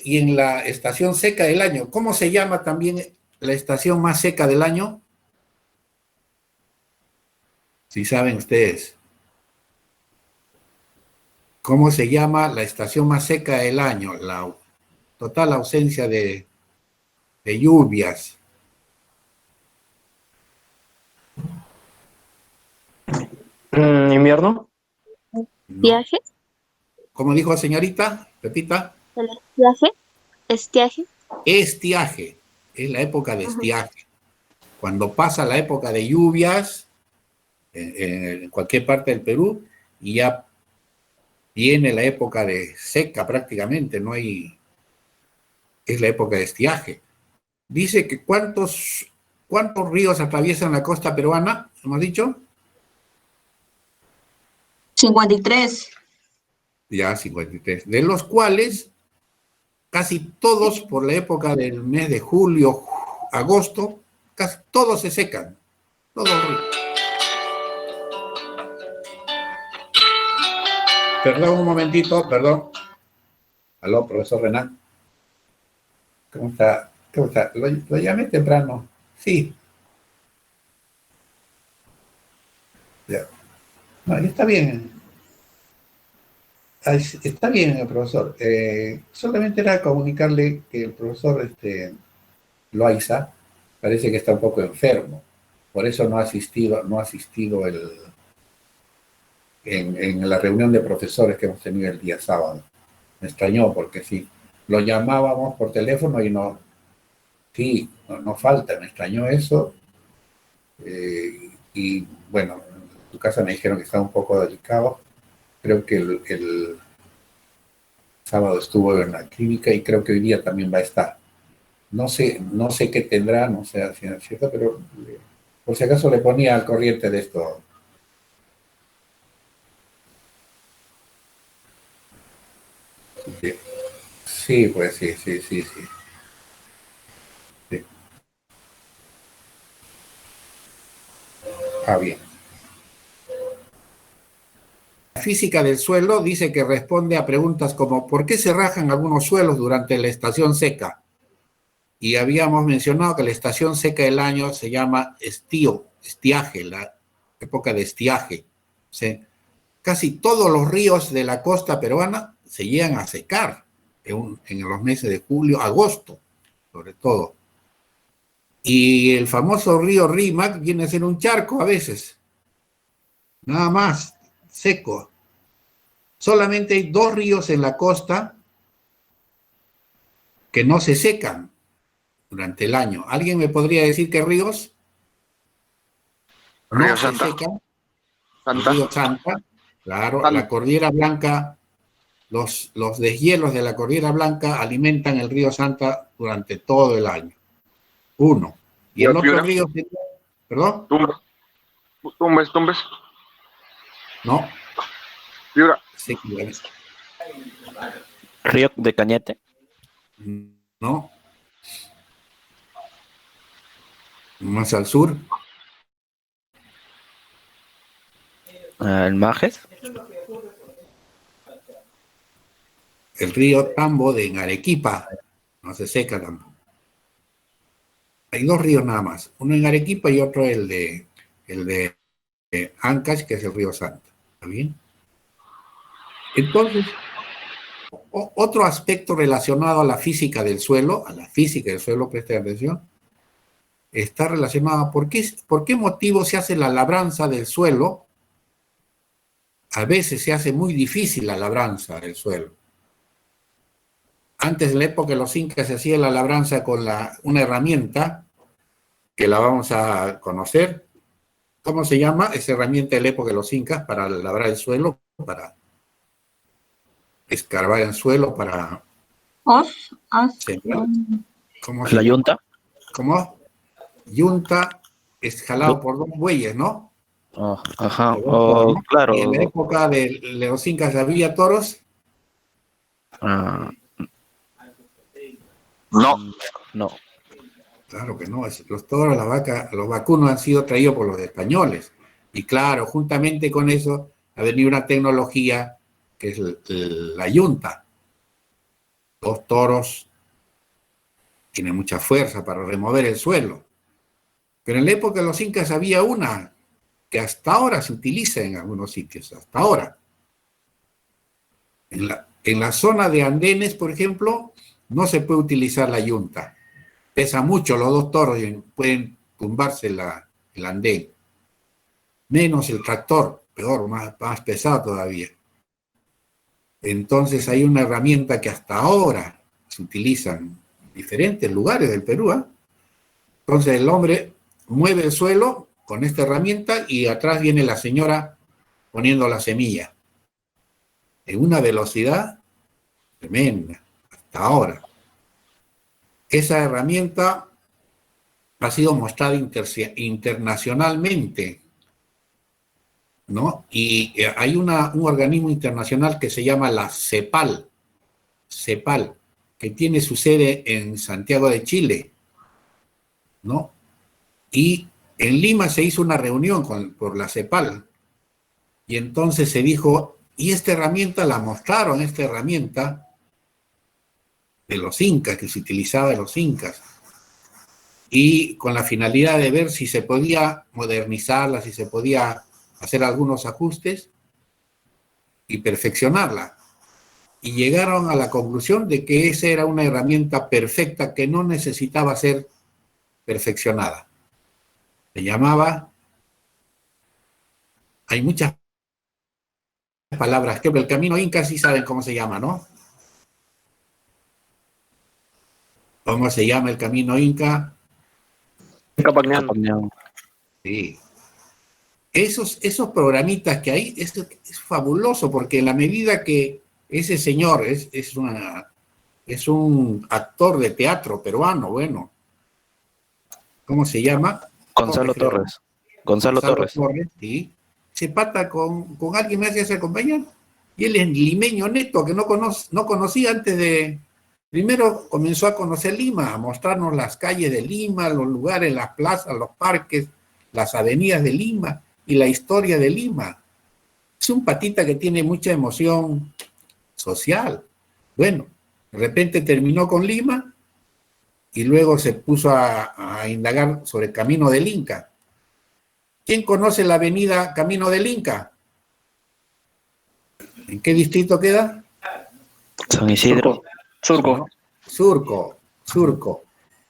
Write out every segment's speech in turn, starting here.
y en la estación seca del año. ¿Cómo se llama también la estación más seca del año? Si saben ustedes. ¿Cómo se llama la estación más seca del año? La total ausencia de lluvias. ¿Invierno? No. ¿Estiaje? ¿Cómo dijo señorita? Repita. ¿El estiaje? ¿Estiaje? Estiaje. Es la época de estiaje. Cuando pasa la época de lluvias en cualquier parte del Perú y ya viene la época de seca prácticamente, no hay, es la época de estiaje. Dice que ¿cuántos ríos atraviesan la costa peruana? ¿Hemos dicho? 53. Ya, 53. De los cuales casi todos por la época del mes de julio, agosto, casi todos se secan. Todos los ríos. Perdón un momentito, perdón. Aló, profesor Renan. ¿Cómo está? ¿Cómo está? Lo llamé temprano. Sí. Ya. No, está bien. Está bien, profesor. Solamente era comunicarle que el profesor Loaiza parece que está un poco enfermo. Por eso no ha asistido en la reunión de profesores que hemos tenido el día sábado. Me extrañó porque sí, lo llamábamos por teléfono y no falta, me extrañó eso. Y bueno, en tu casa me dijeron que estaba un poco delicado. Creo que el sábado estuvo en la clínica y creo que hoy día también va a estar. No sé qué tendrá, no sé si es cierto, pero por si acaso le ponía al corriente de esto. Sí, pues sí. Sí. Bien. La física del suelo dice que responde a preguntas como ¿por qué se rajan algunos suelos durante la estación seca? Y habíamos mencionado que la estación seca del año se llama estiaje, la época de estiaje. ¿Sí? Casi todos los ríos de la costa peruana se llegan a secar en los meses de julio, agosto, sobre todo. Y el famoso río Rímac viene a ser un charco a veces, nada más, seco. Solamente hay 2 ríos en la costa que no se secan durante el año. ¿Alguien me podría decir qué ríos no Río se Santa. secan? Santa. El río Santa, claro, Santa. la Cordillera Blanca, los deshielos de la Cordillera Blanca alimentan el río Santa durante todo el año. Uno. Y el otro río, ¿perdón? Tumbes. No. Piura. Sí, Río de Cañete. no. Más al sur. ¿El Majes? El río Tambo de Arequipa. No se seca tampoco. Hay 2 ríos nada más. Uno en Arequipa y otro el de Ancash, que es el río Santa. ¿Está bien? Entonces, otro aspecto relacionado a la física del suelo, presten atención, está relacionado a por qué motivo se hace la labranza del suelo. A veces se hace muy difícil la labranza del suelo. Antes, en la época de los incas, se hacía la labranza con una herramienta que la vamos a conocer. ¿Cómo se llama esa herramienta de la época de los incas para labrar el suelo, para escarbar el suelo, para... ¿Cómo se ¿La llama? yunta? ¿Cómo? Yunta es jalado por 2 bueyes, ¿no? Oh, ajá, ¿no? claro. Y en la época de los incas había toros. No. Claro que no. Los toros, las vacas, los vacunos han sido traídos por los españoles. Y claro, juntamente con eso ha venido una tecnología que es la yunta. 2 toros tienen mucha fuerza para remover el suelo. Pero en la época de los incas había una que hasta ahora se utiliza en algunos sitios, hasta ahora. En la zona de andenes, por ejemplo, no se puede utilizar la yunta. Pesa mucho los 2 toros y pueden tumbarse el andén. Menos el tractor, peor, más pesado todavía. Entonces hay una herramienta que hasta ahora se utiliza en diferentes lugares del Perú. Entonces el hombre mueve el suelo con esta herramienta y atrás viene la señora poniendo la semilla. En una velocidad tremenda, hasta ahora. Esa herramienta ha sido mostrada internacionalmente, ¿no? Y hay un organismo internacional que se llama la CEPAL, que tiene su sede en Santiago de Chile, ¿no? Y en Lima se hizo una reunión por la CEPAL, y entonces se dijo, y esta herramienta la mostraron, esta herramienta de los incas, que se utilizaba de los incas, y con la finalidad de ver si se podía modernizarla, si se podía hacer algunos ajustes y perfeccionarla. Y llegaron a la conclusión de que esa era una herramienta perfecta que no necesitaba ser perfeccionada. Se llamaba, hay muchas palabras, que el camino inca sí saben cómo se llama, ¿no? ¿Cómo se llama el camino inca? Capañán. Sí. Esos programitas que hay, es fabuloso, porque en la medida que ese señor es un actor de teatro peruano, bueno, ¿cómo se llama? Gonzalo Torres. Gonzalo Torres. Sí. Se pata con alguien más que hace acompañar. Y él es limeño neto, que no conocía antes de... Primero comenzó a conocer Lima, a mostrarnos las calles de Lima, los lugares, las plazas, los parques, las avenidas de Lima y la historia de Lima. Es un patita que tiene mucha emoción social. Bueno, de repente terminó con Lima y luego se puso a indagar sobre el Camino del Inca. ¿Quién conoce la avenida Camino del Inca? ¿En qué distrito queda? San Isidro. Surco.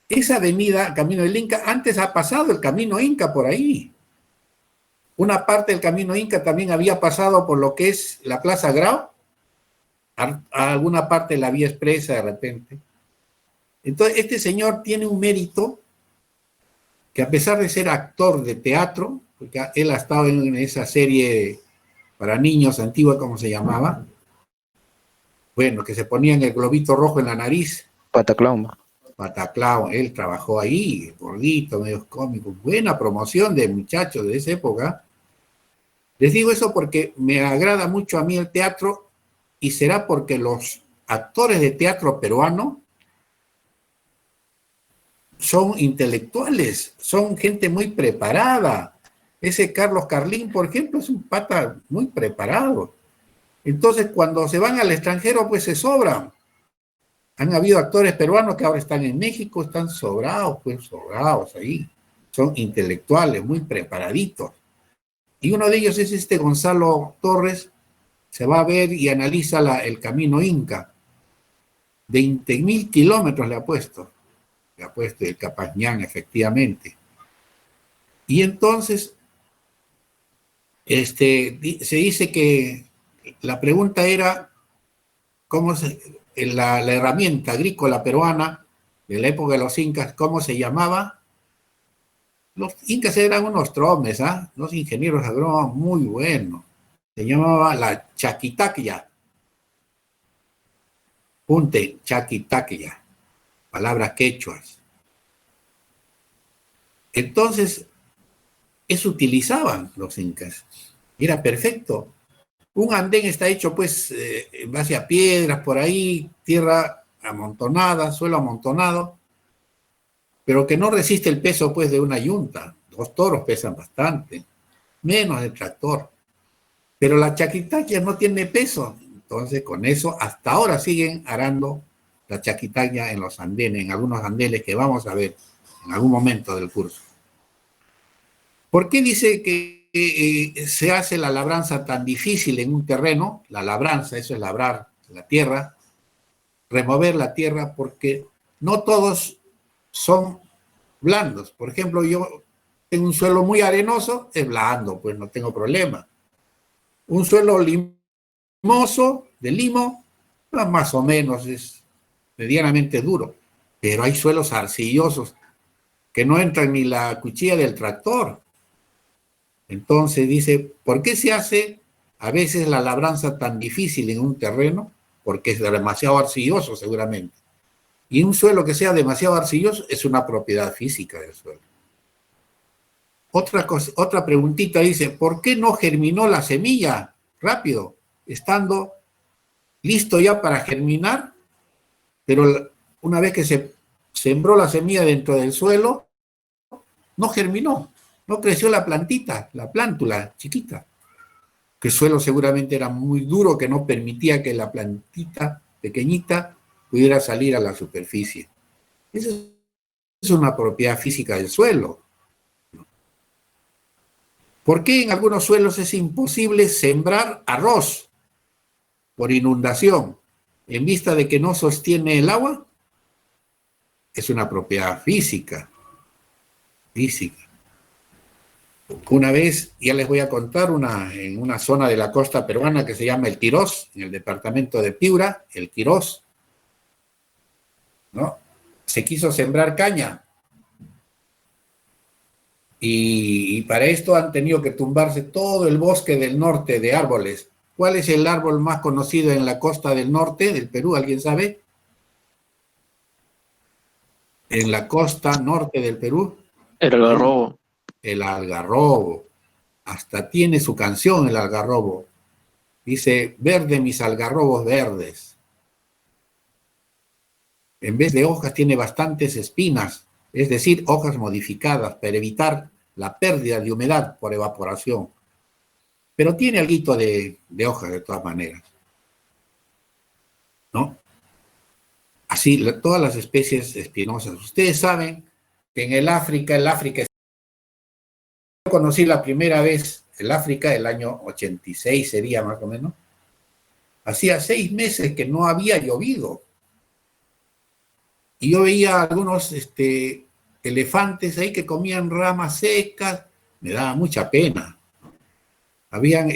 Esa avenida Camino del Inca, antes ha pasado el Camino Inca por ahí. Una parte del Camino Inca también había pasado por lo que es la Plaza Grau, a alguna parte de la Vía Expresa de repente. Entonces, este señor tiene un mérito que, a pesar de ser actor de teatro, porque él ha estado en esa serie para niños antigua, como se llamaba, bueno, que se ponían el globito rojo en la nariz. Pataclown. Él trabajó ahí, gordito, medios cómicos, buena promoción de muchachos de esa época. Les digo eso porque me agrada mucho a mí el teatro, y será porque los actores de teatro peruano son intelectuales, son gente muy preparada. Ese Carlos Carlín, por ejemplo, es un pata muy preparado. Entonces, cuando se van al extranjero, pues se sobran. Han habido actores peruanos que ahora están en México, están sobrados ahí. Son intelectuales, muy preparaditos. Y uno de ellos es este Gonzalo Torres. Se va a ver y analiza el camino inca. 20.000 kilómetros le ha puesto. Le ha puesto el Capañán, efectivamente. Y entonces, se dice que la pregunta era cómo la herramienta agrícola peruana de la época de los incas, ¿cómo se llamaba? Los incas eran unos tromes, los ingenieros agrónomos muy buenos. Se llamaba la chaquitaquia. Punte, chaquitaquia. Palabras quechuas. Entonces, eso utilizaban los incas. Era perfecto. Un andén está hecho, pues, en base a piedras por ahí, tierra amontonada, suelo amontonado, pero que no resiste el peso, pues, de una yunta. 2 toros pesan bastante, menos el tractor. Pero la chaquitaquia no tiene peso. Entonces, con eso, hasta ahora siguen arando la chaquitania en los andenes, en algunos andenes que vamos a ver en algún momento del curso. ¿Por qué dice que se hace la labranza tan difícil en un terreno? La labranza, eso es labrar la tierra, remover la tierra, porque no todos son blandos. Por ejemplo, yo tengo un suelo muy arenoso, es blando, pues no tengo problema. Un suelo limoso, de limo, más o menos es medianamente duro, pero hay suelos arcillosos que no entran ni la cuchilla del tractor. Entonces dice, ¿por qué se hace a veces la labranza tan difícil en un terreno? Porque es demasiado arcilloso seguramente. Y un suelo que sea demasiado arcilloso es una propiedad física del suelo. Otra preguntita dice, ¿por qué no germinó la semilla rápido, estando listo ya para germinar? Pero una vez que se sembró la semilla dentro del suelo, no germinó, no creció la plantita, la plántula chiquita, que el suelo seguramente era muy duro, que no permitía que la plantita pequeñita pudiera salir a la superficie. Esa es una propiedad física del suelo. ¿Por qué en algunos suelos es imposible sembrar arroz por inundación en vista de que no sostiene el agua? Es una propiedad física. Una vez, ya les voy a contar, en una zona de la costa peruana que se llama El Quirós, en el departamento de Piura, El Quirós, ¿no? Se quiso sembrar caña. Y para esto han tenido que tumbarse todo el bosque del norte de árboles. ¿Cuál es el árbol más conocido en la costa del norte del Perú? ¿Alguien sabe? En la costa norte del Perú. El algarrobo. El algarrobo. Hasta tiene su canción el algarrobo. Dice, verde mis algarrobos verdes. En vez de hojas tiene bastantes espinas, es decir, hojas modificadas para evitar la pérdida de humedad por evaporación. Pero tiene alguito de hojas de todas maneras, ¿no? Así, todas las especies espinosas. Ustedes saben que en el África, yo conocí la primera vez el África, el año 86 sería más o menos. Hacía 6 meses que no había llovido. Y yo veía algunos elefantes ahí que comían ramas secas, me daba mucha pena. Habían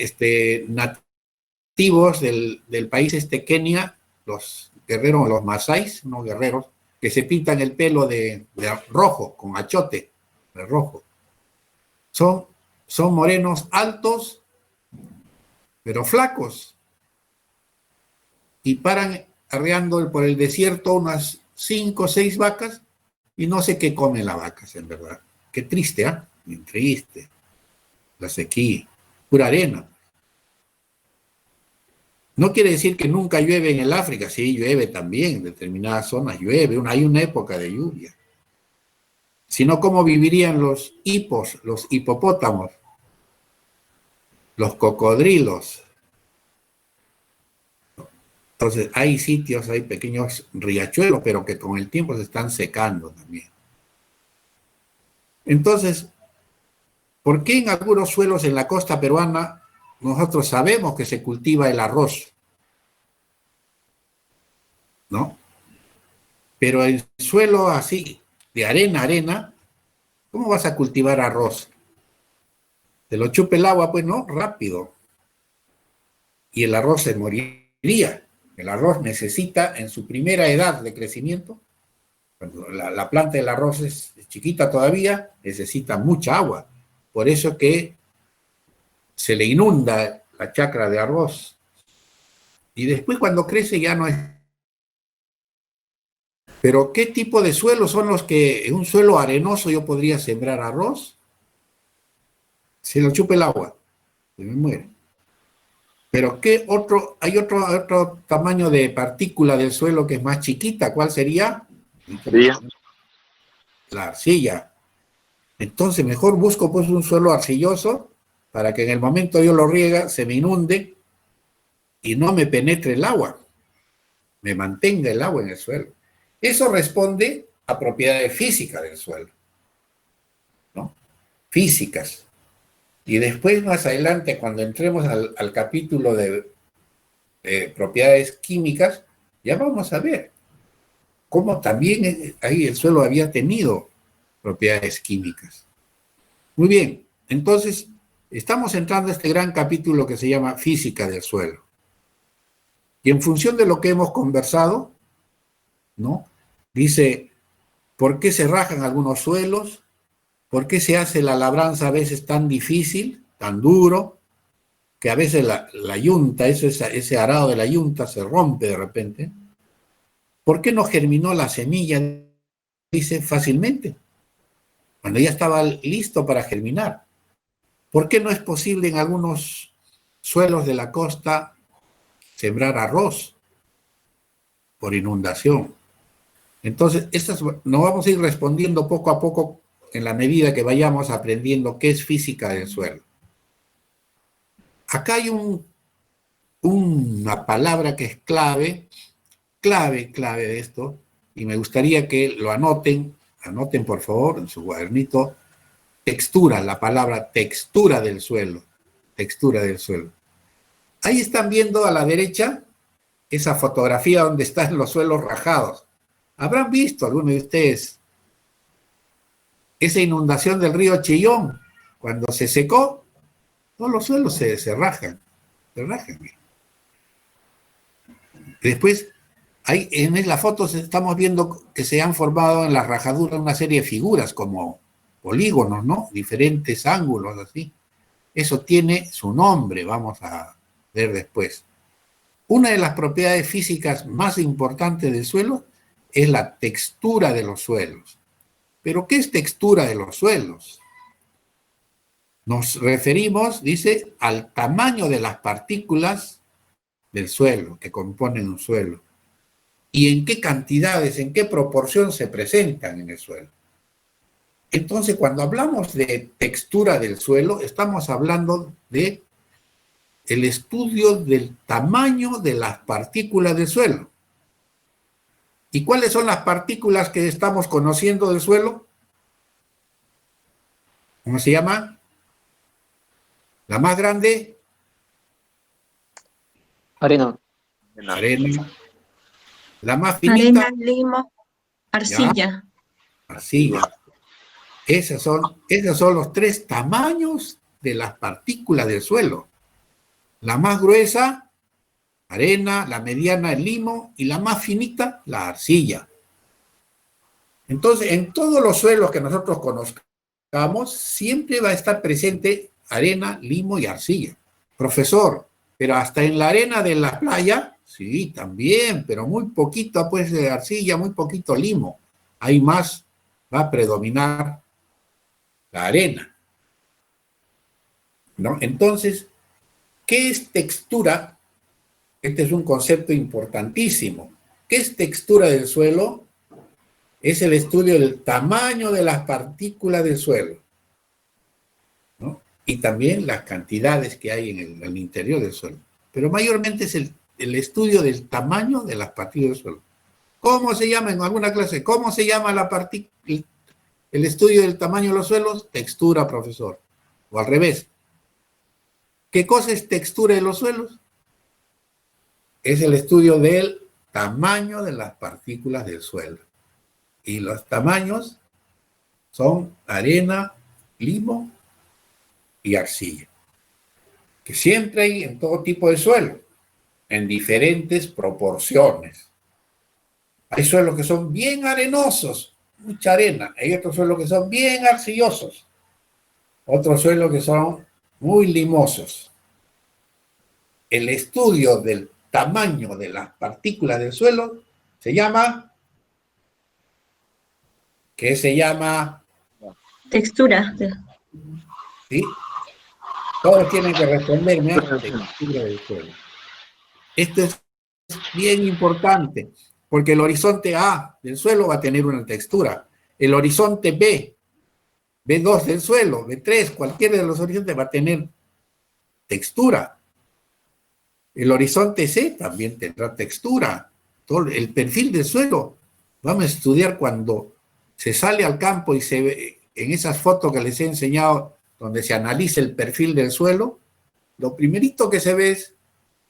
nativos del país Kenia, los guerreros, los masáis, unos guerreros, que se pintan el pelo de rojo, con achote de rojo. Son morenos altos, pero flacos. Y paran arreando por el desierto unas 5 o 6 vacas, y no sé qué comen las vacas, en verdad. Qué triste, ¿ah? Bien triste. La sequía, pura arena. No quiere decir que nunca llueve en el África, sí, llueve también, en determinadas zonas llueve, hay una época de lluvia. Sino cómo vivirían los hipos, los hipopótamos, los cocodrilos. Entonces, hay sitios, hay pequeños riachuelos, pero que con el tiempo se están secando también. Entonces, ¿por qué en algunos suelos en la costa peruana nosotros sabemos que se cultiva el arroz? ¿No? Pero en suelo así, de arena, ¿cómo vas a cultivar arroz? Te lo chupa el agua, pues no, rápido. Y el arroz se moriría. El arroz necesita, en su primera edad de crecimiento, cuando la planta del arroz es chiquita todavía, necesita mucha agua. Por eso que se le inunda la chacra de arroz. Y después cuando crece ya no es. Pero ¿qué tipo de suelos son los que en un suelo arenoso yo podría sembrar arroz? Se lo chupa el agua, se me muere. Pero hay otro tamaño de partícula del suelo que es más chiquita. ¿Cuál sería? La arcilla. Entonces mejor busco pues un suelo arcilloso para que en el momento yo lo riega se me inunde y no me penetre el agua. me mantenga el agua en el suelo. Eso responde a propiedades físicas del suelo, ¿no? Físicas. Y después, más adelante, cuando entremos al capítulo de propiedades químicas, ya vamos a ver cómo también ahí el suelo había tenido propiedades químicas. Muy bien, entonces estamos entrando a este gran capítulo que se llama Física del suelo. Y en función de lo que hemos conversado, ¿no? Dice, ¿por qué se rajan algunos suelos? ¿Por qué se hace la labranza a veces tan difícil, tan duro, que a veces la yunta, ese arado de la yunta se rompe de repente? ¿Por qué no germinó la semilla? Dice, fácilmente, cuando ya estaba listo para germinar. ¿Por qué no es posible en algunos suelos de la costa sembrar arroz? Por inundación. Entonces, nos vamos a ir respondiendo poco a poco en la medida que vayamos aprendiendo qué es física del suelo. Acá hay una palabra que es clave de esto, y me gustaría que lo anoten por favor en su cuadernito, textura, la palabra textura del suelo, textura del suelo. Ahí están viendo a la derecha esa fotografía donde están los suelos rajados. Habrán visto algunos de ustedes esa inundación del río Chillón, cuando se secó, todos los suelos se rajan, se rajan. Después, ahí en la foto estamos viendo que se han formado en la rajadura una serie de figuras como polígonos, ¿no? Diferentes ángulos, así. Eso tiene su nombre, vamos a ver después. Una de las propiedades físicas más importantes del suelo es la textura de los suelos. ¿Pero qué es textura de los suelos? Nos referimos, dice, al tamaño de las partículas del suelo, que componen un suelo, y en qué cantidades, en qué proporción se presentan en el suelo. Entonces, cuando hablamos de textura del suelo, estamos hablando de el estudio del tamaño de las partículas del suelo. ¿Y cuáles son las partículas que estamos conociendo del suelo? ¿Cómo se llama? La más grande. Arena. Arena. La más finita. Arena, limo, arcilla. Ya, arcilla. Esos son los tres tamaños de las partículas del suelo. La más gruesa, arena, la mediana, el limo, y la más finita, la arcilla. Entonces, en todos los suelos que nosotros conozcamos, siempre va a estar presente arena, limo y arcilla. Profesor, pero hasta en la arena de la playa, sí, también, pero muy poquito pues de arcilla, muy poquito limo. Hay más, va a predominar la arena, ¿no? Entonces, ¿qué es textura? Este es un concepto importantísimo. ¿Qué es textura del suelo? Es el estudio del tamaño de las partículas del suelo, ¿no? Y también las cantidades que hay en el interior del suelo. Pero mayormente es el estudio del tamaño de las partículas del suelo. ¿Cómo se llama en alguna clase? ¿Cómo se llama el estudio del tamaño de los suelos? Textura, profesor. O al revés. ¿Qué cosa es textura de los suelos? Es el estudio del tamaño de las partículas del suelo. Y los tamaños son arena, limo y arcilla. Que siempre hay en todo tipo de suelo, en diferentes proporciones. Hay suelos que son bien arenosos, mucha arena. Hay otros suelos que son bien arcillosos. Otros suelos que son muy limosos. El estudio del tamaño de las partículas del suelo se llama... ¿Qué se llama? Textura. ¿Sí? Todos tienen que responderme a la textura del suelo. Esto es bien importante, porque el horizonte A del suelo va a tener una textura. El horizonte B, B2 del suelo, B3, cualquiera de los horizontes va a tener textura. El horizonte C también tendrá textura. todo el perfil del suelo. Vamos a estudiar cuando se sale al campo y se ve, en esas fotos que les he enseñado, donde se analiza el perfil del suelo, lo primerito que se ve es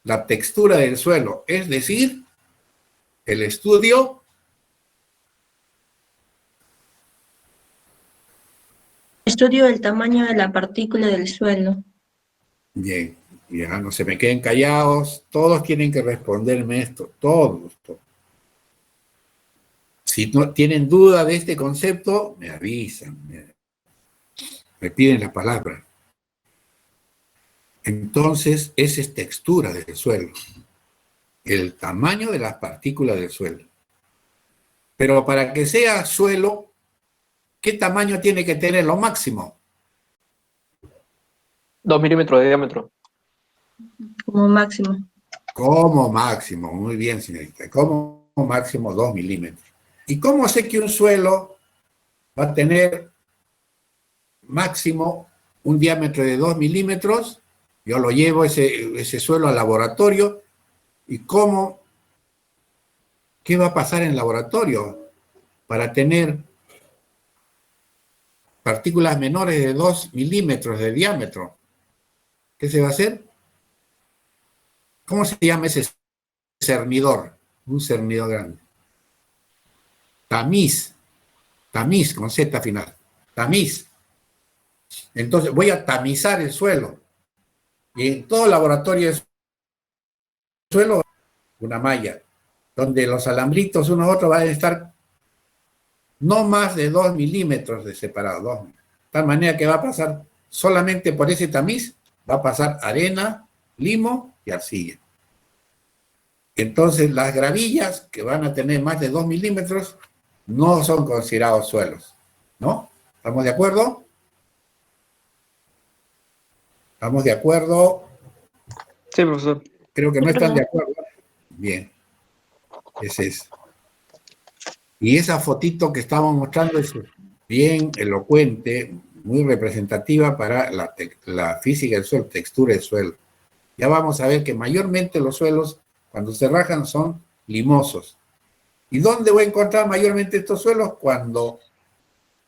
la textura del suelo, es decir, el estudio Estudio del tamaño de la partícula del suelo. bien, ya no se me queden callados, todos tienen que responderme esto, todos. Si no tienen duda de este concepto, me avisan, me piden la palabra. Entonces, esa es textura del suelo, el tamaño de las partículas del suelo. Pero para que sea suelo, ¿qué tamaño tiene que tener lo máximo? 2 milímetros de diámetro. Como máximo. Como máximo, muy bien, señorita, como máximo 2 milímetros. ¿Y cómo sé que un suelo va a tener máximo un diámetro de 2 milímetros? Yo lo llevo ese suelo al laboratorio. ¿Y cómo? ¿Qué va a pasar en el laboratorio para tener partículas menores de 2 milímetros de diámetro? ¿Qué se va a hacer? ¿Cómo se llama ese cernidor? Un cernidor grande. Tamiz, con Z final. Tamiz. Entonces voy a tamizar el suelo. Y en todo laboratorio de suelo, una malla, donde los alambritos uno a otro van a estar no más de 2 milímetros de separado. De tal manera que va a pasar solamente por ese tamiz, va a pasar arena, limo y arcilla. Entonces las gravillas que van a tener más de 2 milímetros no son considerados suelos, ¿no? ¿Estamos de acuerdo? ¿Estamos de acuerdo? Sí, profesor. Creo que no están de acuerdo. Bien. Ese es. Y esa fotito que estamos mostrando es bien elocuente, muy representativa para la física del suelo, textura del suelo. Ya vamos a ver que mayormente los suelos, cuando se rajan, son limosos. ¿Y dónde voy a encontrar mayormente estos suelos? Cuando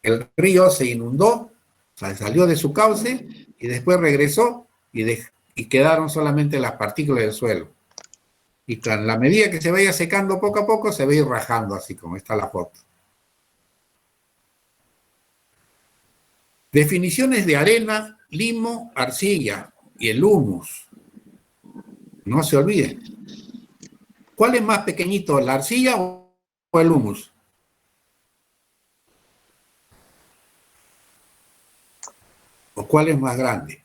el río se inundó, o sea, salió de su cauce y después regresó y quedaron solamente las partículas del suelo. Y con la medida que se vaya secando poco a poco, se va a ir rajando, así como está la foto. Definiciones de arena, limo, arcilla y el humus. No se olviden. ¿Cuál es más pequeñito, la arcilla o el humus? ¿O cuál es más grande?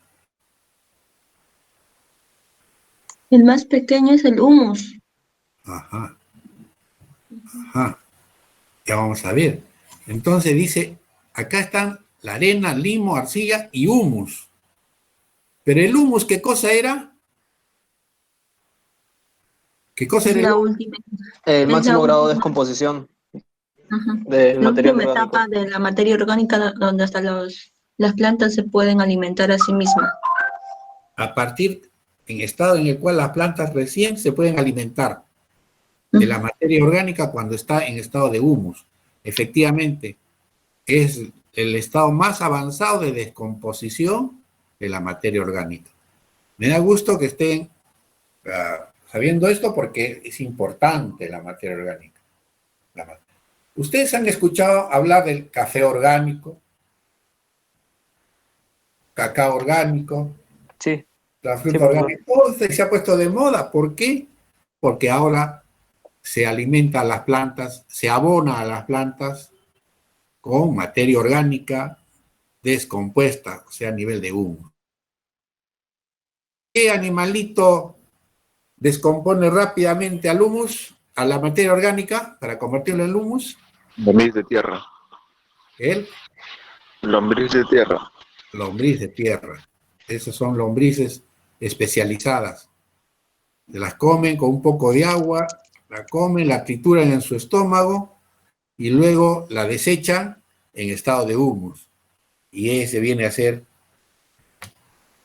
El más pequeño es el humus. Ajá. Ajá. Ya vamos a ver. Entonces dice, acá están la arena, limo, arcilla y humus. Pero el humus, ¿qué cosa era? ¿Qué cosa Es era el la humus? última. El Es máximo la grado de última. descomposición Ajá. del La material última orgánico. etapa de la materia orgánica donde hasta las plantas se pueden alimentar a sí mismas. A partir en estado en el cual las plantas recién se pueden alimentar de la materia orgánica cuando está en estado de humus. Efectivamente, es el estado más avanzado de descomposición de la materia orgánica. Me da gusto que estén sabiendo esto porque es importante la materia orgánica. Ustedes han escuchado hablar del café orgánico, cacao orgánico, Sí, la sí, fruta profesor. orgánica. Todo se ha puesto de moda. ¿Por qué? Porque ahora se alimenta a las plantas, se abona a las plantas con materia orgánica descompuesta, o sea, a nivel de humo. ¿Qué animalito descompone rápidamente al humus, a la materia orgánica, para convertirlo en humus? Lombriz de tierra. El Lombriz de tierra. lombriz de tierra. Esas son lombrices especializadas. Se las comen con un poco de agua, la comen, la trituran en su estómago y luego la desechan en estado de humus. Y ese viene a ser...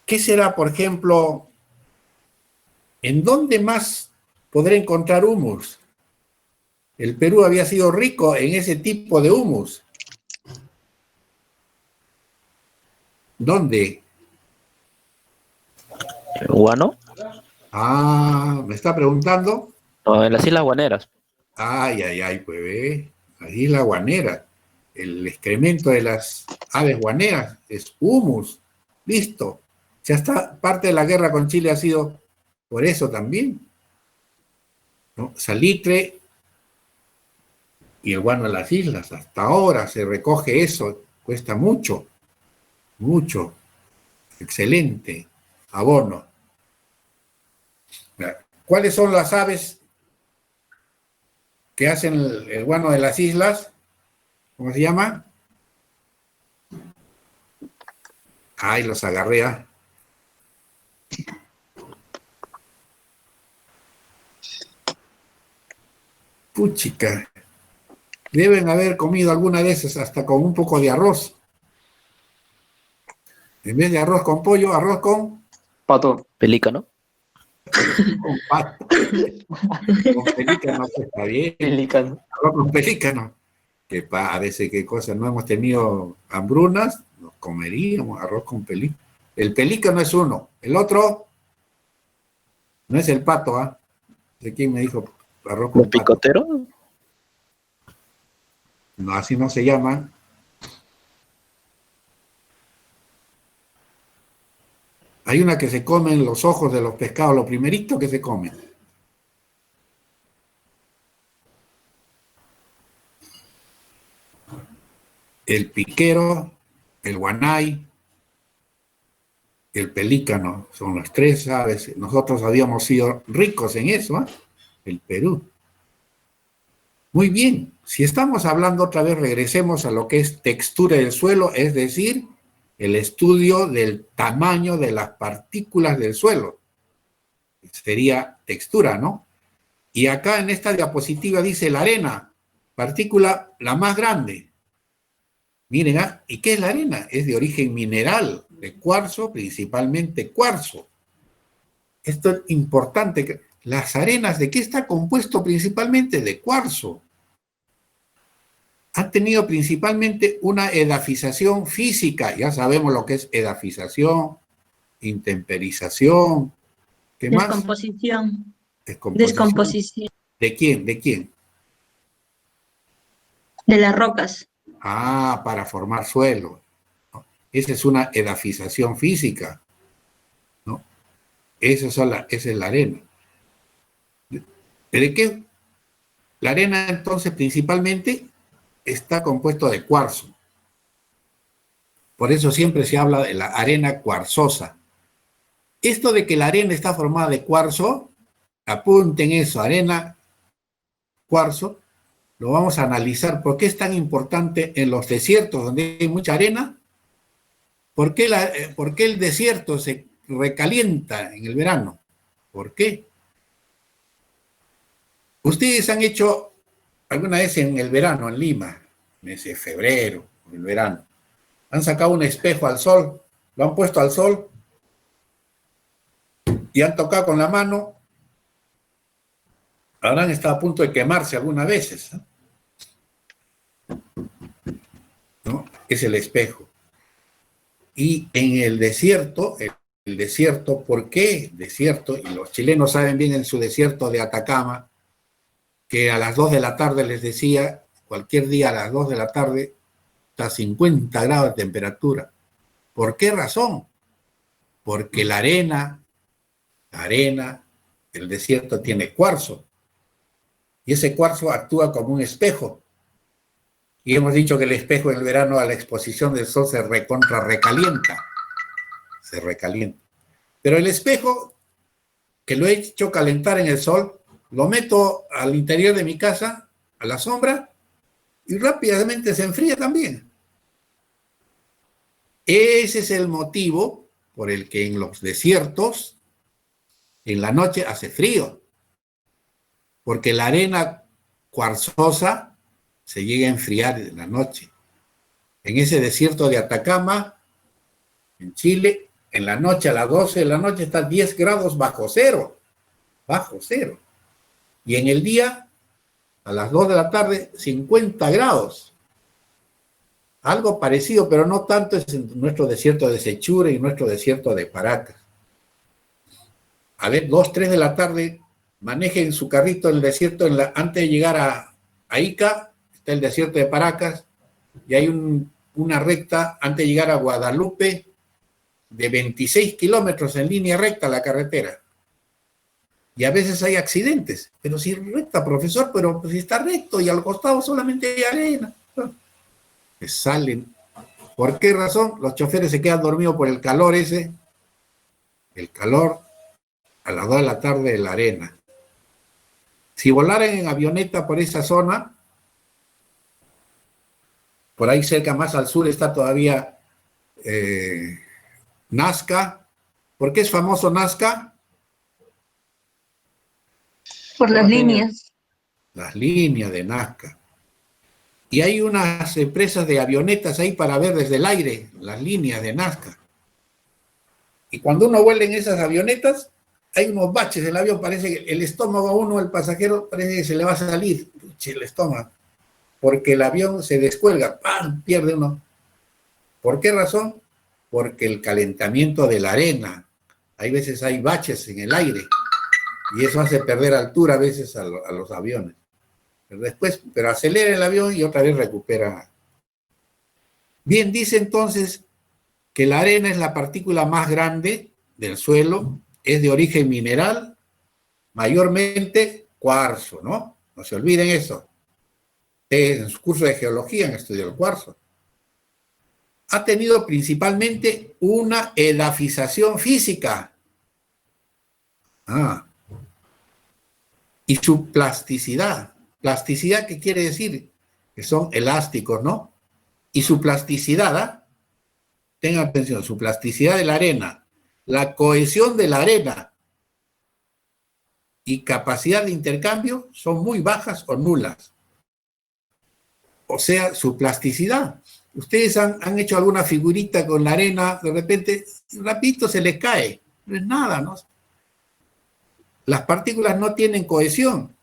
¿Qué será, por ejemplo, en dónde más podré encontrar humus? El Perú había sido rico en ese tipo de humus. ¿Dónde? ¿Guano? Ah, ¿me está preguntando? No, en las Islas Guaneras. Ay, pues ve. Ahí la guanera. El excremento de las aves guaneras es humus. Listo. Ya está, parte de la guerra con Chile ha sido por eso también, ¿no? Salitre y el guano de las islas. Hasta ahora se recoge eso. Cuesta mucho, mucho. Excelente. Abono. ¿Cuáles son las aves que hacen el guano de las islas? ¿Cómo se llama? Ay, los agarré. ¿Ah? Puchica. Deben haber comido alguna de esas hasta con un poco de arroz. En vez de arroz con pollo, arroz con Pato. Pelícano. pato. Con pelícano está bien. Pelícano. Arroz con pelícano. Que parece que cosas, no hemos tenido hambrunas, nos comeríamos arroz con pelícano. El pelícano es uno, el otro no es el pato, ¿ah? ¿De quién me dijo arroz con ¿Los picoteros? No, así no se llaman. Hay una que se comen los ojos de los pescados, lo primerito que se comen. El piquero, el guanay, el pelícano, son las tres aves. Nosotros habíamos sido ricos en eso, ¿eh? El Perú. Muy bien, si estamos hablando otra vez, regresemos a lo que es textura del suelo, es decir, el estudio del tamaño de las partículas del suelo. Sería textura, ¿no? Y acá en esta diapositiva dice la arena, partícula la más grande. Miren, ¿ah? ¿Y qué es la arena? Es de origen mineral, de cuarzo, principalmente cuarzo. Esto es importante. Las arenas, ¿de qué está compuesto principalmente? De cuarzo. Han tenido principalmente una edafización física. Ya sabemos lo que es edafización, intemperización. ¿Qué más? Descomposición. Descomposición. Descomposición ¿De quién? ¿De quién? de las rocas. Ah, para formar suelo, ¿no? Esa es una edafización física, ¿no? Esa es la arena. ¿De qué? La arena, entonces, principalmente está compuesto de cuarzo. Por eso siempre se habla de la arena cuarzosa. Esto de que la arena está formada de cuarzo, apunten eso, arena, cuarzo, lo vamos a analizar. ¿Por qué es tan importante en los desiertos donde hay mucha arena? ¿Por qué el desierto se recalienta en el verano? ¿Por qué? Ustedes han hecho alguna vez en el verano, en Lima, mes de febrero, en el verano, han sacado un espejo al sol, lo han puesto al sol y han tocado con la mano, habrán estado a punto de quemarse algunas veces, ¿no? Es el espejo. Y en el desierto, ¿por qué desierto? Y los chilenos saben bien en su desierto de Atacama, que a las 2 de la tarde les decía, cualquier día a las 2 de la tarde, está a 50 grados de temperatura. ¿Por qué razón? Porque la arena del desierto tiene cuarzo. Y ese cuarzo actúa como un espejo. Y hemos dicho que el espejo en el verano a la exposición del sol se recalienta. Se recalienta. Pero el espejo, que lo he hecho calentar en el sol, lo meto al interior de mi casa, a la sombra, y rápidamente se enfría también. Ese es el motivo por el que en los desiertos, en la noche hace frío. Porque la arena cuarzosa se llega a enfriar en la noche. En ese desierto de Atacama, en Chile, en la noche a las 12 de la noche está 10 grados bajo cero. Bajo cero. Y en el día A las 2 de la tarde, 50 grados. Algo parecido, pero no tanto, es en nuestro desierto de Sechura y nuestro desierto de Paracas. A ver, 2, 3 de la tarde, manejen su carrito en el desierto, antes de llegar a Ica, está el desierto de Paracas, y hay una recta antes de llegar a Guadalupe de 26 kilómetros en línea recta la carretera. Y a veces hay accidentes. Pero si recta, profesor, pero si está recto y al costado solamente hay arena. Pues salen. ¿Por qué razón? Los choferes se quedan dormidos por el calor ese. El calor a las 2 de la tarde de la arena. Si volaran en avioneta por esa zona, por ahí cerca, más al sur, está todavía Nazca. ¿Por qué es famoso Nazca? Por las líneas. Las líneas de Nazca. Y hay unas empresas de avionetas ahí para ver desde el aire las líneas de Nazca. Y cuando uno vuela en esas avionetas, hay unos baches del avión, parece que el estómago a uno, el pasajero, parece que se le va a salir el estómago, porque el avión se descuelga, ¡pam!, pierde uno. ¿Por qué razón? Porque el calentamiento de la arena, hay veces hay baches en el aire, y eso hace perder altura a veces a los aviones. Después, pero acelera el avión y otra vez recupera. Bien, dice entonces que la arena es la partícula más grande del suelo, es de origen mineral, mayormente cuarzo, ¿no? No se olviden eso. En su curso de geología han estudiado el cuarzo. Ha tenido principalmente una edafización física. Y su plasticidad. Plasticidad, ¿qué quiere decir? Que son elásticos, ¿no? Y su plasticidad, tengan atención, su plasticidad de la arena, la cohesión de la arena y capacidad de intercambio son muy bajas o nulas. O sea, su plasticidad. Ustedes han hecho alguna figurita con la arena, de repente, rapidito se les cae. No es nada, ¿no? Las partículas no tienen cohesión.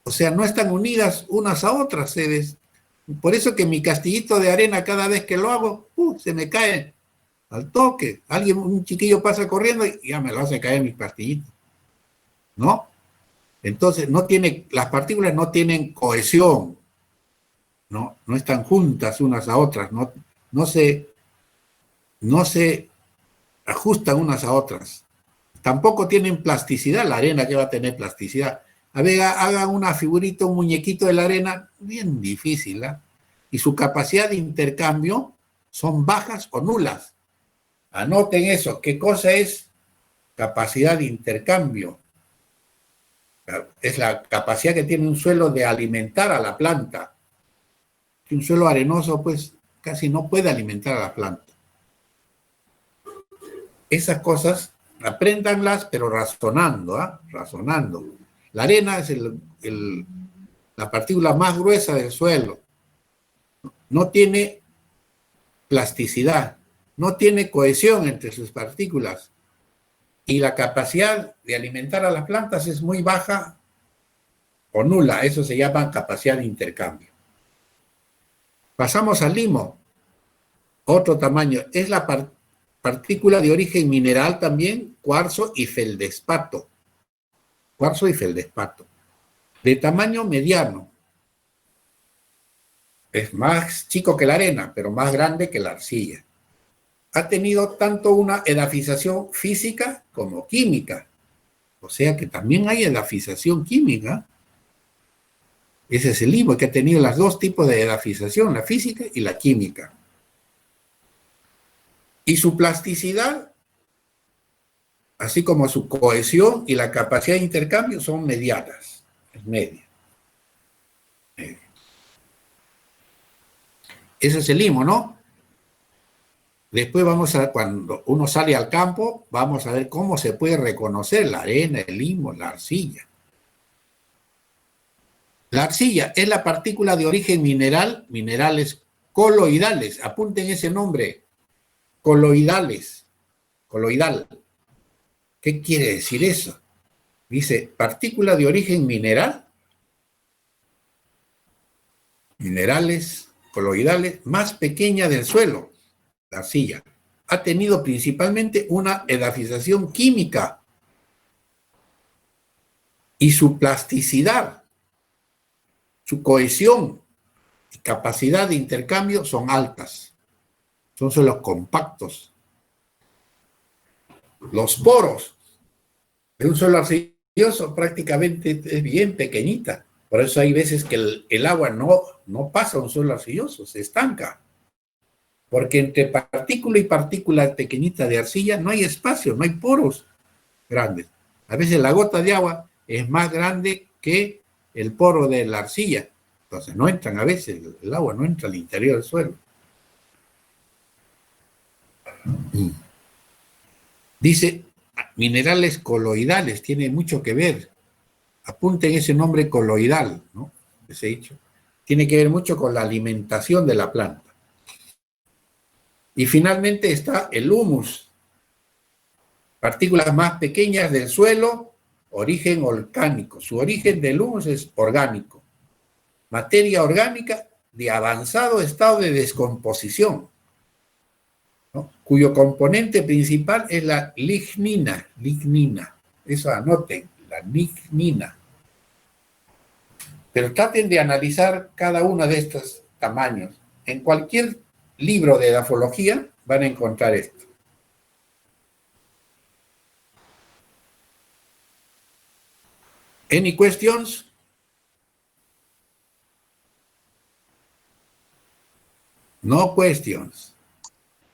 O sea, no están unidas unas a otras. Por eso que mi castillito de arena, cada vez que lo hago, se me cae al toque. Un chiquillo pasa corriendo y ya me lo hace caer mi castillito. ¿No? Entonces, las partículas no tienen cohesión. No están juntas unas a otras. No se ajustan unas a otras. Tampoco tienen plasticidad. La arena, que va a tener plasticidad. A ver, hagan una figurita, un muñequito de la arena, bien difícil, ¿eh? Y su capacidad de intercambio son bajas o nulas. Anoten eso. ¿Qué cosa es capacidad de intercambio? Es la capacidad que tiene un suelo de alimentar a la planta. Un suelo arenoso, pues, casi no puede alimentar a la planta. Esas cosas, apréndanlas, pero razonando, ¿eh? Razonando. La arena es la partícula más gruesa del suelo. No tiene plasticidad, no tiene cohesión entre sus partículas. Y la capacidad de alimentar a las plantas es muy baja o nula. Eso se llama capacidad de intercambio. Pasamos al limo. Otro tamaño. Es la partícula de origen mineral también, cuarzo y feldespato. Cuarzo y feldespato, de tamaño mediano. Es más chico que la arena, pero más grande que la arcilla. Ha tenido tanto una edafización física como química. O sea que también hay edafización química. Ese es el limo, que ha tenido los dos tipos de edafización, la física y la química. Y su plasticidad, así como su cohesión y la capacidad de intercambio, son medianas, es media. Ese es el limo, ¿no? Después cuando uno sale al campo, vamos a ver cómo se puede reconocer la arena, el limo, la arcilla. La arcilla es la partícula de origen mineral, minerales coloidales. Apunten ese nombre, coloidales, coloidal. ¿Qué quiere decir eso? Dice, partícula de origen mineral, minerales coloidales más pequeña del suelo, la arcilla. Ha tenido principalmente una edafización química y su plasticidad, su cohesión y capacidad de intercambio son altas. Son suelos compactos. Los poros de un suelo arcilloso prácticamente es bien pequeñita. Por eso hay veces que el agua no pasa a un suelo arcilloso, se estanca. Porque entre partícula y partícula pequeñita de arcilla no hay espacio, no hay poros grandes. A veces la gota de agua es más grande que el poro de la arcilla. Entonces no entran a veces, el agua no entra al interior del suelo. Dice minerales coloidales, tiene mucho que ver. Apunten ese nombre coloidal, ¿no? Ese dicho. Tiene que ver mucho con la alimentación de la planta. Y finalmente está el humus. Partículas más pequeñas del suelo, origen volcánico. Su origen del humus es orgánico. Materia orgánica de avanzado estado de descomposición, ¿no? Cuyo componente principal es la lignina. Eso anoten, la lignina. Pero traten de analizar cada uno de estos tamaños. En cualquier libro de edafología van a encontrar esto. Any questions? No questions.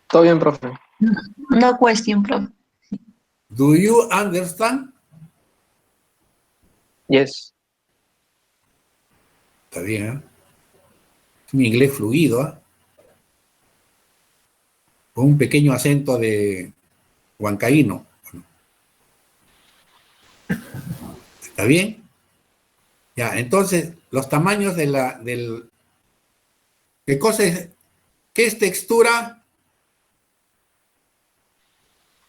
Todo bien, profe. No question, profe. Do you understand? Yes. Está bien, ¿eh? Es un inglés fluido, ¿eh? Con un pequeño acento de huancaíno. ¿Está bien? Ya, entonces, los tamaños ¿qué cosa es? ¿Qué es textura?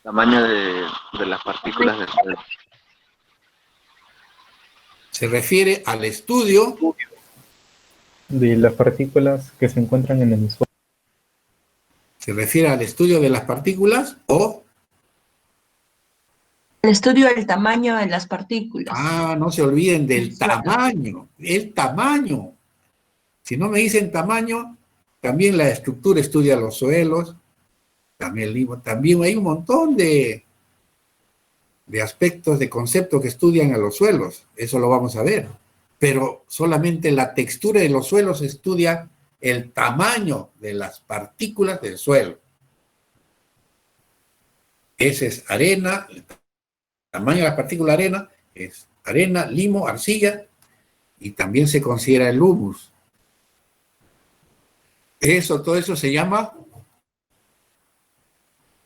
Tamaño de las partículas del suelo. Se refiere al estudio de las partículas que se encuentran en el suelo. ¿Se refiere al estudio de las partículas o? El estudio del tamaño de las partículas. Ah, no se olviden del tamaño, el tamaño. Si no me dicen tamaño, también la estructura estudia los suelos, también el limo, también hay un montón de aspectos, de conceptos que estudian a los suelos, eso lo vamos a ver. Pero solamente la textura de los suelos estudia el tamaño de las partículas del suelo. Ese es arena, el tamaño de las partículas de arena es arena, limo, arcilla, y también se considera el humus. Todo eso se llama,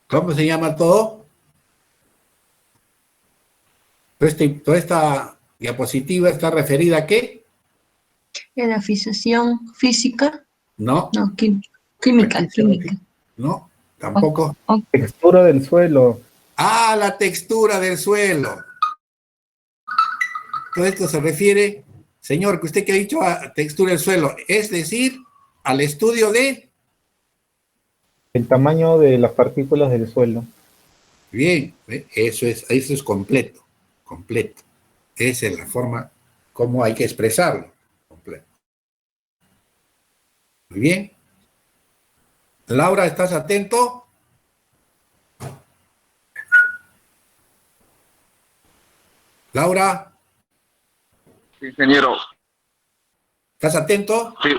¿cómo se llama todo? Toda esta diapositiva está referida ¿a qué? En la fijación física. No. No, química. No, tampoco. Textura del suelo. Ah, la textura del suelo. Todo esto se refiere, señor, que usted que ha dicho a textura del suelo, es decir, al estudio de... El tamaño de las partículas del suelo. Bien, eso es completo. Esa es la forma como hay que expresarlo. Completo. Muy bien. Laura, ¿estás atento? Laura, Sí, ingeniero. ¿estás atento? Sí.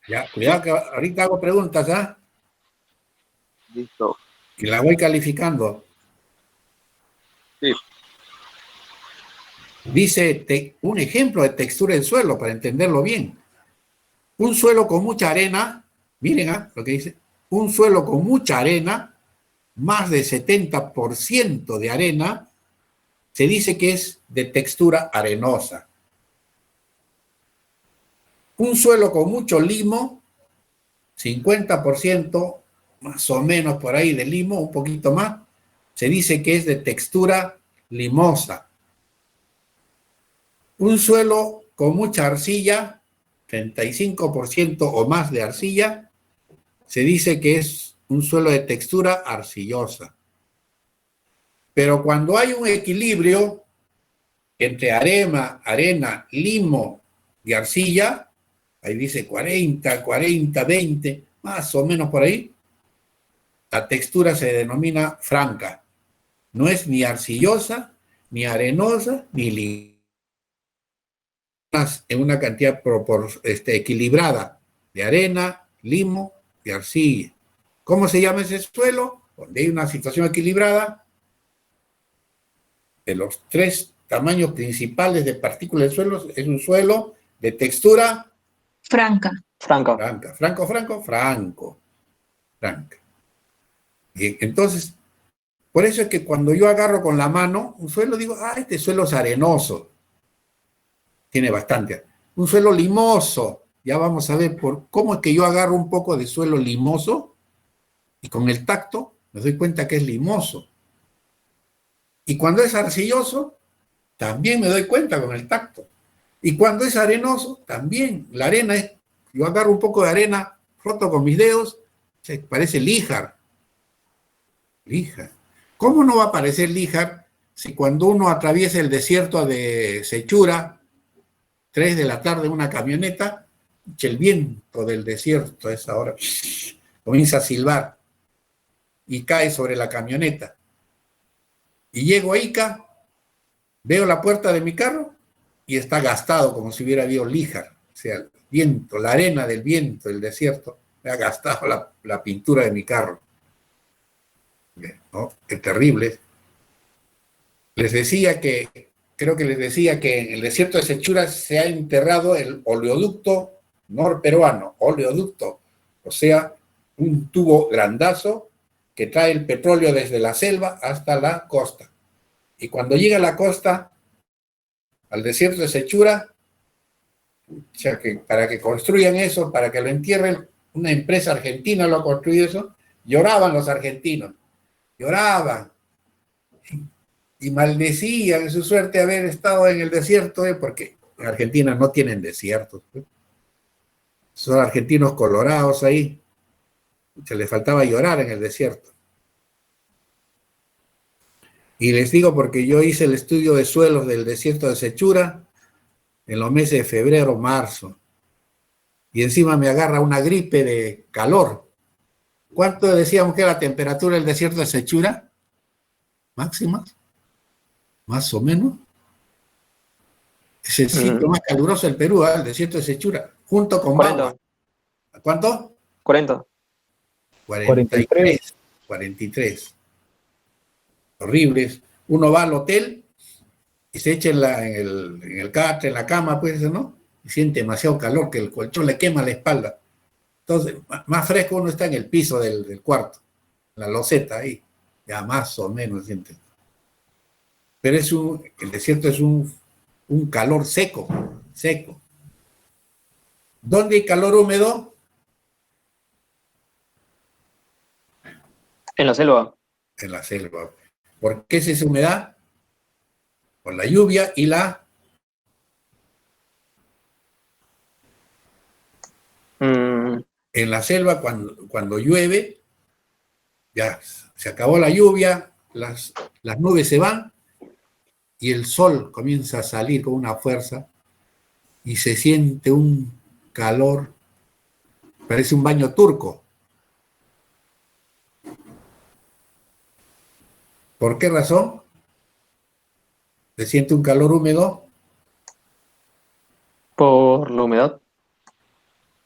Ya, cuidado que ahorita hago preguntas, ¿ah? Listo. Y la voy calificando. Sí. Dice un ejemplo de textura del suelo, para entenderlo bien. Un suelo con mucha arena, miren lo que dice, un suelo con mucha arena, más de 70% de arena, se dice que es de textura arenosa. Un suelo con mucho limo, 50% más o menos por ahí de limo, un poquito más, se dice que es de textura limosa. Un suelo con mucha arcilla, 35% o más de arcilla, se dice que es un suelo de textura arcillosa. Pero cuando hay un equilibrio entre arena, limo y arcilla, ahí dice 40, 40, 20, más o menos por ahí, la textura se denomina franca. No es ni arcillosa, ni arenosa, ni limosa. En una cantidad equilibrada de arena, limo y arcilla. ¿Cómo se llama ese suelo? Donde hay una situación equilibrada de los tres tamaños principales de partículas del suelo, es un suelo de textura Franca. Franco. franca. Bien, entonces, por eso es que cuando yo agarro con la mano un suelo, digo, este suelo es arenoso. Tiene bastante. Un suelo limoso. Ya vamos a ver cómo es que yo agarro un poco de suelo limoso y con el tacto me doy cuenta que es limoso. Y cuando es arcilloso, también me doy cuenta con el tacto. Y cuando es arenoso, también. La arena es, yo agarro un poco de arena, froto con mis dedos, parece líjar. Líjar. ¿Cómo no va a parecer líjar si cuando uno atraviesa el desierto de Sechura, 3 de la tarde, una camioneta, el viento del desierto a esa hora comienza a silbar y cae sobre la camioneta? Y llego a Ica, veo la puerta de mi carro y está gastado como si hubiera habido líjar. O sea, el viento, la arena del viento del desierto me ha gastado la pintura de mi carro. ¿No? Qué terrible. Creo que les decía que en el desierto de Sechura se ha enterrado el oleoducto norperuano, oleoducto, o sea, un tubo grandazo que trae el petróleo desde la selva hasta la costa. Y cuando llega a la costa, al desierto de Sechura, o sea, que para que construyan eso, para que lo entierren, una empresa argentina lo ha construido eso, lloraban los argentinos, lloraban y maldecían su suerte haber estado en el desierto, porque en Argentina no tienen desiertos. Son argentinos colorados ahí. Se les faltaba llorar en el desierto. Y les digo porque yo hice el estudio de suelos del desierto de Sechura en los meses de febrero, marzo. Y encima me agarra una gripe de calor. ¿Cuánto decíamos que era la temperatura del desierto de Sechura? ¿Máxima? Más o menos. Es el sitio más caluroso del Perú, el desierto de Sechura, junto con 40. Bagua. ¿Cuánto? 40. 43. Horribles. Uno va al hotel y se echa en el catre, en la cama, pues, ¿no? Y siente demasiado calor, que el colchón le quema la espalda. Entonces, más fresco uno está en el piso del cuarto, en la loseta ahí, ya más o menos siente. Pero el desierto es un calor seco. ¿Dónde hay calor húmedo? En la selva. En la selva. ¿Por qué es esa humedad? Por la lluvia y En la selva, cuando llueve, ya se acabó la lluvia, las nubes se van y el sol comienza a salir con una fuerza y se siente un calor, parece un baño turco. ¿Por qué razón? ¿Se siente un calor húmedo? Por la humedad.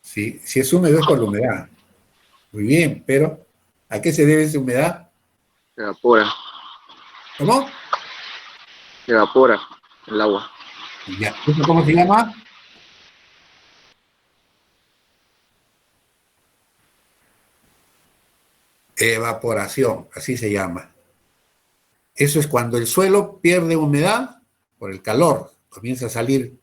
Sí, si es húmedo es por la humedad. Muy bien, pero ¿a qué se debe esa humedad? Evapora ¿Cómo? el agua. Ya. ¿Eso cómo se llama? Evaporación, así se llama. Eso es cuando el suelo pierde humedad por el calor, comienza a salir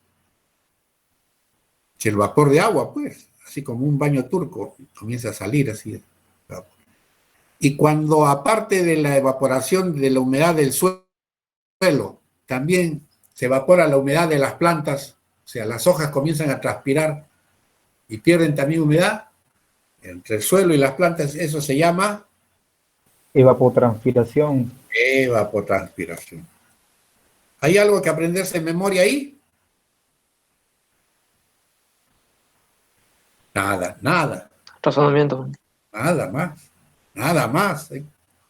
el vapor de agua, pues, así como un baño turco, comienza a salir así. Y cuando, aparte de la evaporación de la humedad del suelo, también se evapora la humedad de las plantas, o sea, las hojas comienzan a transpirar y pierden también humedad entre el suelo y las plantas, eso se llama Evapotranspiración. evapotranspiración. ¿Hay algo que aprenderse en memoria ahí? Nada, nada, Razonamiento. nada más,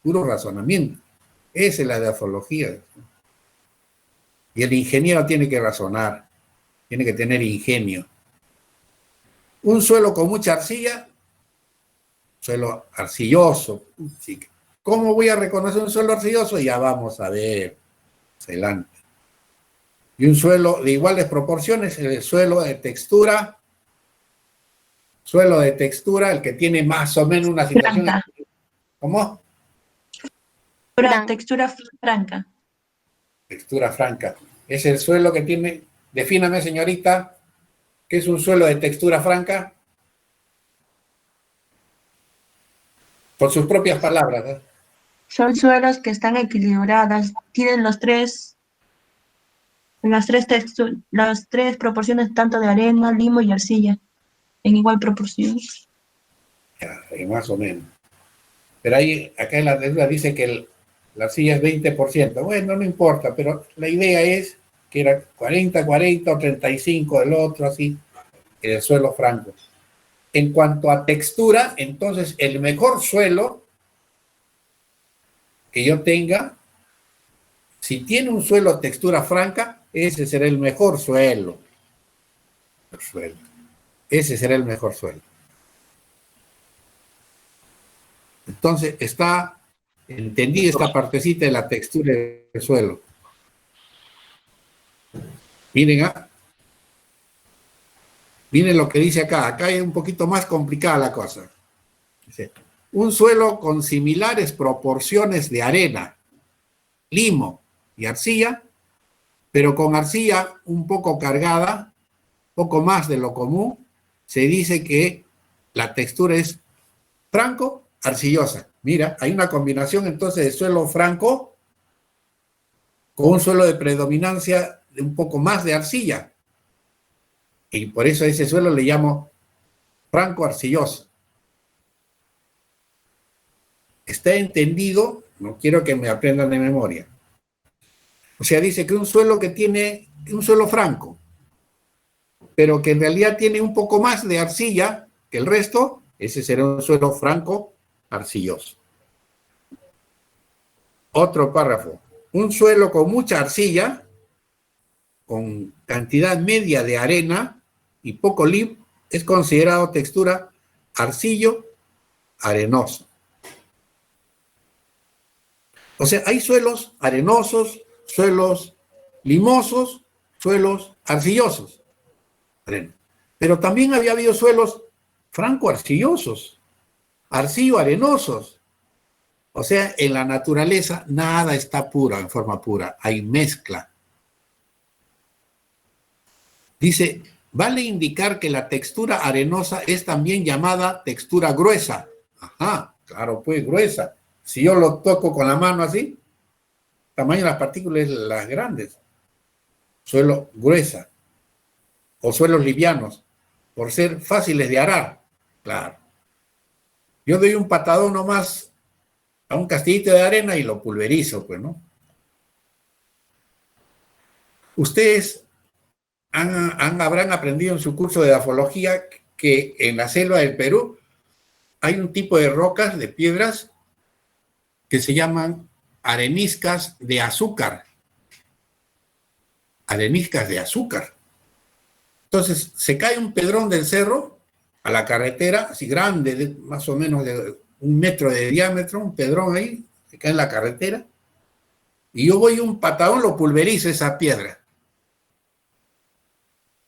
puro razonamiento. Esa es la diafología. Y el ingeniero tiene que razonar, tiene que tener ingenio. Un suelo con mucha arcilla, suelo arcilloso. ¿Cómo voy a reconocer un suelo arcilloso? Ya vamos a ver, adelante. Y un suelo de iguales proporciones, el suelo de textura, el que tiene más o menos una situación. Franca. ¿Cómo? Textura franca. Textura franca. Es el suelo que tiene, defíname señorita, ¿qué es un suelo de textura franca? Por sus propias palabras, ¿eh? Son suelos que están equilibradas, tienen las tres proporciones tanto de arena, limo y arcilla, en igual proporción. Ya, más o menos. Pero ahí, acá en la textura dice que la arcilla es 20%. Bueno, no importa, pero la idea es que era 40 o 35 del otro, así, en el suelo franco. En cuanto a textura, entonces el mejor suelo que yo tenga, si tiene un suelo textura franca, ese será el mejor suelo. Ese será el mejor suelo. Entonces, está entendida esta partecita de la textura del suelo. Miren, miren lo que dice acá. Acá es un poquito más complicada la cosa. Dice, un suelo con similares proporciones de arena, limo y arcilla, pero con arcilla un poco cargada, poco más de lo común, se dice que la textura es franco-arcillosa. Mira, hay una combinación entonces de suelo franco con un suelo de predominancia de un poco más de arcilla. Y por eso a ese suelo le llamo franco-arcilloso. ¿Está entendido? No quiero que me aprendan de memoria. O sea, dice que un suelo que tiene un suelo franco, pero que en realidad tiene un poco más de arcilla que el resto, ese será un suelo franco-arcilloso. Otro párrafo. Un suelo con mucha arcilla, con cantidad media de arena y poco limo, es considerado textura arcillo-arenoso. O sea, hay suelos arenosos, suelos limosos, suelos arcillosos. Pero también había habido suelos franco-arcillosos, arcillo-arenosos. O sea, en la naturaleza nada está puro, en forma pura, hay mezcla. Dice, vale indicar que la textura arenosa es también llamada textura gruesa. Ajá, claro, pues gruesa. Si yo lo toco con la mano así, tamaño de las partículas las grandes. Suelo gruesa. O suelos livianos, por ser fáciles de arar. Claro. Yo doy un patadón nomás a un castillito de arena y lo pulverizo, pues, ¿no? Ustedes habrán aprendido en su curso de edafología que en la selva del Perú hay un tipo de rocas, de piedras, que se llaman areniscas de azúcar. Areniscas de azúcar. Entonces, se cae un pedrón del cerro a la carretera, así grande, más o menos de 1 metro de diámetro, un pedrón ahí, se cae en la carretera, y yo voy un patadón, lo pulverizo esa piedra,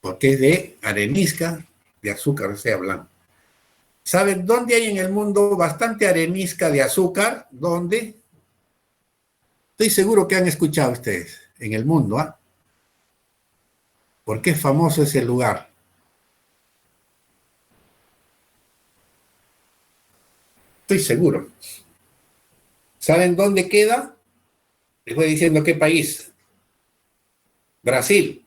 porque es de arenisca de azúcar, o sea, blanco. ¿Saben dónde hay en el mundo bastante arenisca de azúcar? ¿Dónde? Estoy seguro que han escuchado ustedes, en el mundo, ¿ah? ¿Por qué es famoso ese lugar? Estoy seguro. ¿Saben dónde queda? Les voy diciendo qué país. Brasil.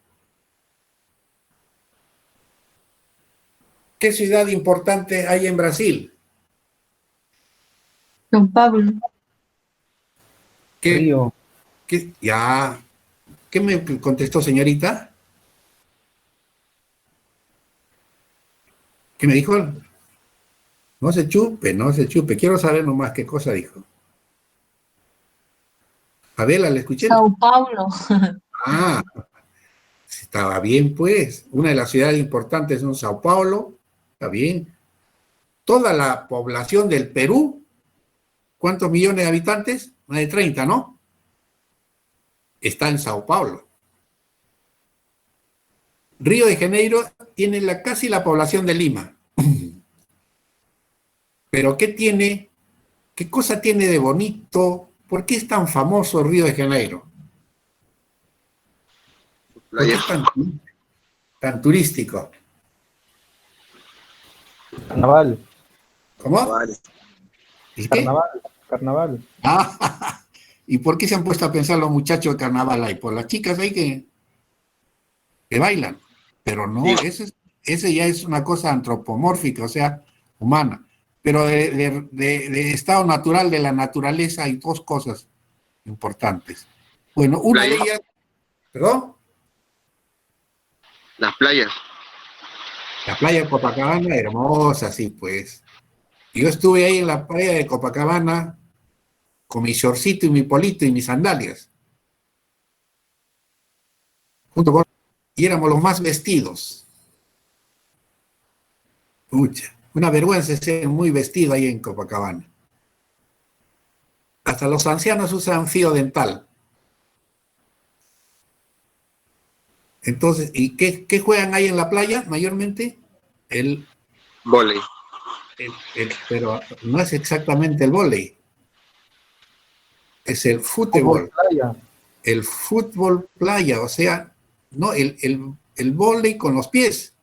¿Qué ciudad importante hay en Brasil? Don Pablo. ¿Qué, Río. ya, ¿qué me contestó, señorita? ¿Qué me dijo? No se chupe, no se chupe. Quiero saber nomás qué cosa dijo. Adela, ¿le escuché? Sao Paulo. Ah, estaba bien, pues. Una de las ciudades importantes es Sao Paulo. Está bien. Toda la población del Perú, ¿cuántos millones de habitantes? Más de 30, ¿no? Está en Sao Paulo. Río de Janeiro tiene casi la población de Lima. Pero ¿qué cosa tiene de bonito? ¿Por qué es tan famoso Río de Janeiro? ¿Por qué es tan turístico? Carnaval. ¿Cómo? Vale. ¿El qué? Carnaval. Ah, ¿y por qué se han puesto a pensar los muchachos de carnaval ahí? Por las chicas ahí que bailan. Pero no, Sí. ese ya es una cosa antropomórfica, o sea, humana. Pero de estado natural de la naturaleza hay dos cosas importantes. Bueno, una de Playa. ellas, ¿perdón? Las playas. La playa de Copacabana, hermosa, sí, pues. Yo estuve ahí en la playa de Copacabana con mi shortcito y mi polito y mis sandalias. Y éramos los más vestidos. Pucha, una vergüenza ser muy vestido ahí en Copacabana. Hasta los ancianos usan fío dental. Entonces, ¿y qué juegan ahí en la playa mayormente? Vóley. Pero no es exactamente el vóley. Es el fútbol. Playa. El fútbol playa, o sea, no, el vóley con los pies.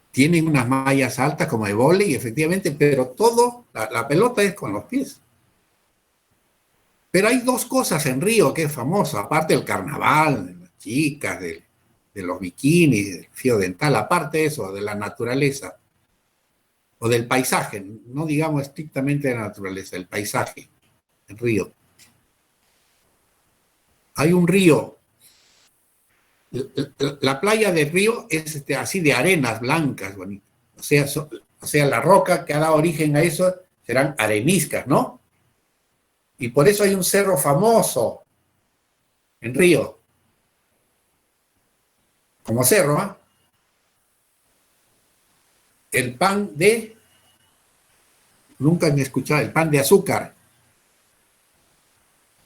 Tienen unas mallas altas como de vóley, efectivamente, pero la pelota es con los pies. Pero hay dos cosas en Río que es famoso, aparte del carnaval, de las chicas, de los bikinis, del fío dental, aparte de eso, de la naturaleza, o del paisaje, no digamos estrictamente de la naturaleza, el paisaje, el río. Hay un río, la playa del río es así de arenas blancas, bonitas. O sea, la roca que ha dado origen a eso serán areniscas, ¿no? Y por eso hay un cerro famoso en Río, como cerro, ¿ah? El pan de, nunca me he escuchado, el pan de azúcar.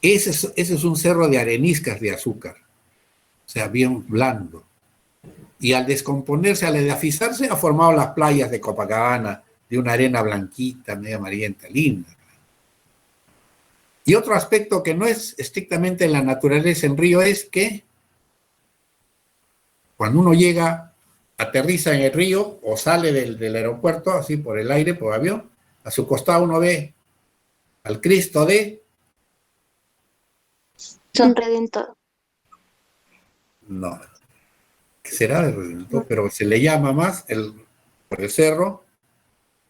Ese es un cerro de areniscas de azúcar, o sea, bien blando. Y al descomponerse, al edafizarse, ha formado las playas de Copacabana, de una arena blanquita, media amarillenta, linda. Y otro aspecto que no es estrictamente en la naturaleza en Río es que cuando uno llega, aterriza en el río o sale del aeropuerto, así por el aire, por avión, a su costado uno ve al Cristo de... Son Redentor. No, ¿qué será de Redentor? Pero se le llama más, por el cerro,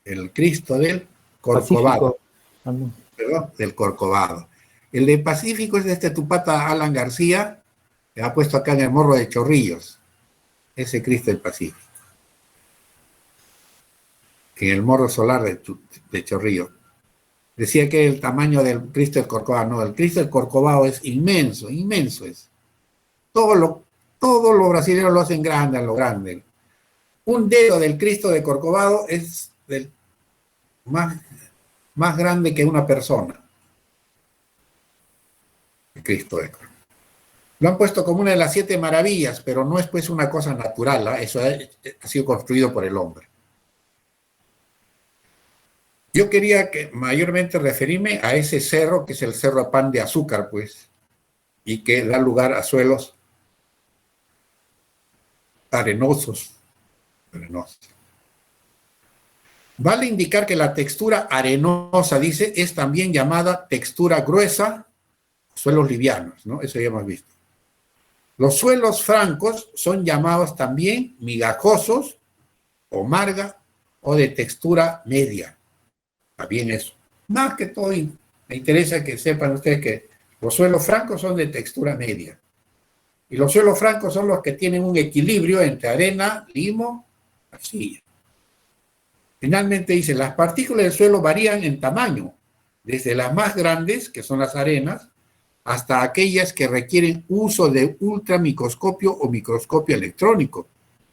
el Cristo del Corcovado. Perdón, del Corcovado. El de Pacífico es de este tupata Alan García, que ha puesto acá en el Morro de Chorrillos, ese Cristo del Pacífico. En el Morro Solar de Chorrillos. Decía que el tamaño del Cristo del Corcovado, no, el Cristo del Corcovado es inmenso, inmenso es. Todos los brasileños lo hacen grande, a lo grande. Un dedo del Cristo de Corcovado es más grande que una persona. El Cristo de Corcovado. Lo han puesto como una de las 7 maravillas, pero no es pues una cosa natural, ¿eh? Eso ha sido construido por el hombre. Yo quería mayormente referirme a ese cerro, que es el Cerro Pan de Azúcar, pues, y que da lugar a suelos arenosos. Vale indicar que la textura arenosa, dice, es también llamada textura gruesa, suelos livianos, ¿no? Eso ya hemos visto. Los suelos francos son llamados también migajosos o marga o de textura media. También eso. Más que todo, me interesa que sepan ustedes que los suelos francos son de textura media. Y los suelos francos son los que tienen un equilibrio entre arena, limo, arcilla. Finalmente dice, las partículas del suelo varían en tamaño, desde las más grandes, que son las arenas, hasta aquellas que requieren uso de ultramicroscopio o microscopio electrónico,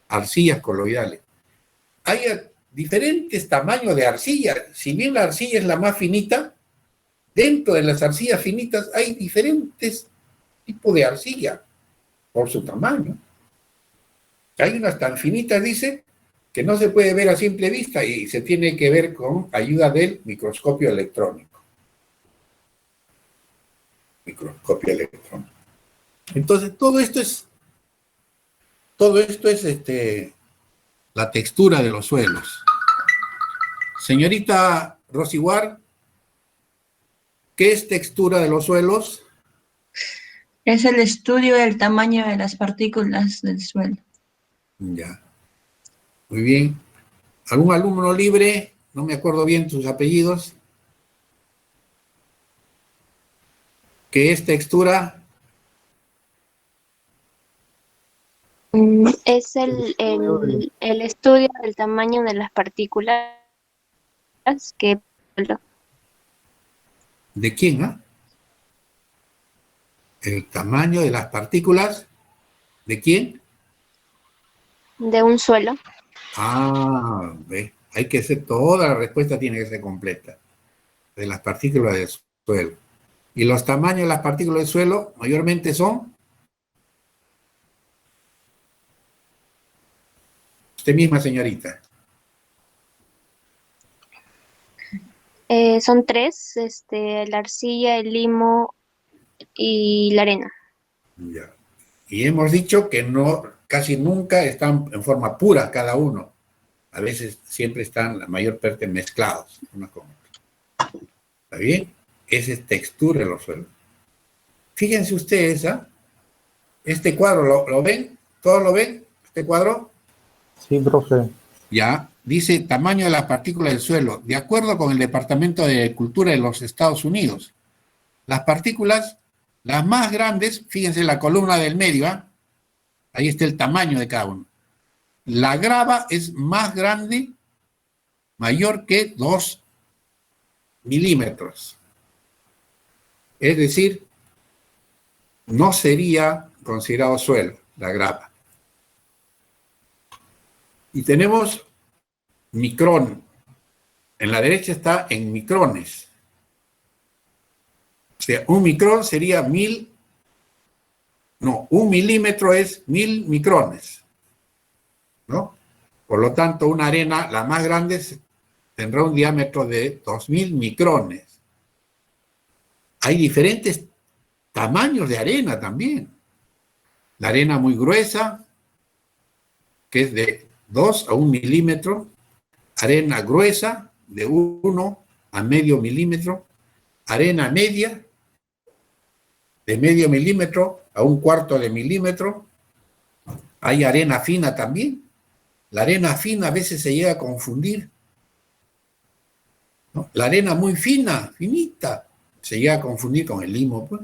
arcillas coloidales. Hay diferentes tamaños de arcilla. Si bien la arcilla es la más finita, dentro de las arcillas finitas hay diferentes tipos de arcilla por su tamaño. Hay unas tan finitas, dice, que no se puede ver a simple vista y se tiene que ver con ayuda del microscopio electrónico. Microscopio electrónico. Entonces, todo esto es la textura de los suelos. Señorita Rosiguar, ¿qué es textura de los suelos? Es el estudio del tamaño de las partículas del suelo. Ya. Muy bien. ¿Algún alumno libre? No me acuerdo bien sus apellidos. ¿Qué es textura? Es el estudio del tamaño de las partículas que... ¿De quién? El tamaño de las partículas. ¿De quién? de un suelo. Ah, ve. Hay que ser, toda la respuesta tiene que ser completa. De las partículas del suelo. Y los tamaños de las partículas del suelo mayormente son... Usted misma, señorita. Son tres, la arcilla, el limo y la arena. Ya. Y hemos dicho que no, casi nunca están en forma pura cada uno. A veces siempre están, la mayor parte, mezclados unos con otros. ¿Está bien? Esa es textura de los suelos. Fíjense ustedes, este cuadro, ¿lo ven? ¿Todos lo ven? ¿Este cuadro? Sí, profe. Ya, dice tamaño de las partículas del suelo. De acuerdo con el Departamento de Agricultura de los Estados Unidos, las partículas, las más grandes, fíjense la columna del medio, ahí está el tamaño de cada uno. La grava es más grande, mayor que 2 milímetros. Es decir, no sería considerado suelo, la grava. Y tenemos micrón. En la derecha está en micrones. O sea, un micrón sería un milímetro es 1000 micrones, ¿no? Por lo tanto, una arena, la más grande, tendrá un diámetro de 2000 micrones. Hay diferentes tamaños de arena también. La arena muy gruesa, que es de 2 a 1 milímetro, arena gruesa de 1 a medio milímetro, arena media de medio milímetro a 1/4 de milímetro. Hay arena fina también. La arena fina a veces se llega a confundir, ¿no? La arena muy fina, finita, se llega a confundir con el limo, pues.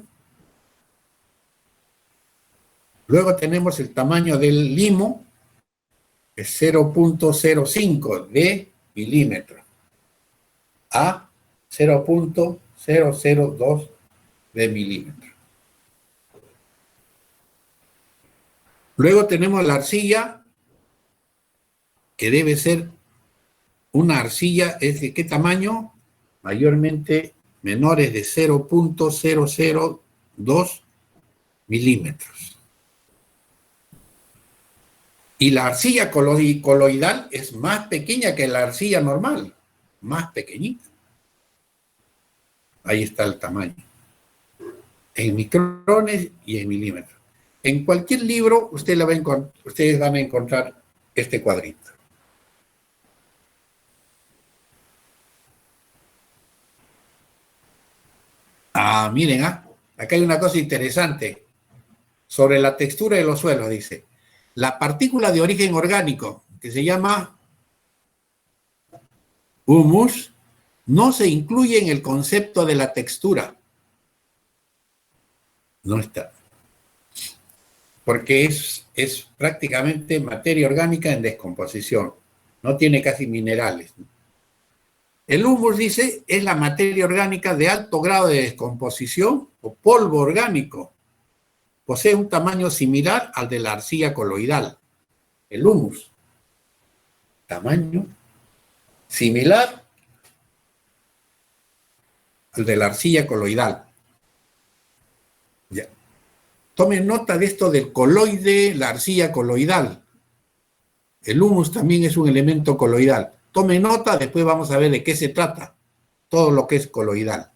Luego tenemos el tamaño del limo, es 0.05 de milímetro a 0.002 de milímetro. Luego tenemos la arcilla, que debe ser una arcilla, ¿es de qué tamaño? Mayormente menores de 0.002 milímetros. Y la arcilla coloidal es más pequeña que la arcilla normal, más pequeñita. Ahí está el tamaño. En micrones y en milímetros. En cualquier libro ustedes van a encontrar este cuadrito. Miren, acá hay una cosa interesante. sobre la textura de los suelos, dice. La partícula de origen orgánico, que se llama humus, no se incluye en el concepto de la textura. No está. Porque es prácticamente materia orgánica en descomposición. No tiene casi minerales. El humus, dice, es la materia orgánica de alto grado de descomposición o polvo orgánico. Posee un tamaño similar al de la arcilla coloidal. El humus. Tamaño similar al de la arcilla coloidal. Ya. Tomen nota de esto del coloide, la arcilla coloidal. El humus también es un elemento coloidal. Tomen nota, después vamos a ver de qué se trata. Todo lo que es coloidal.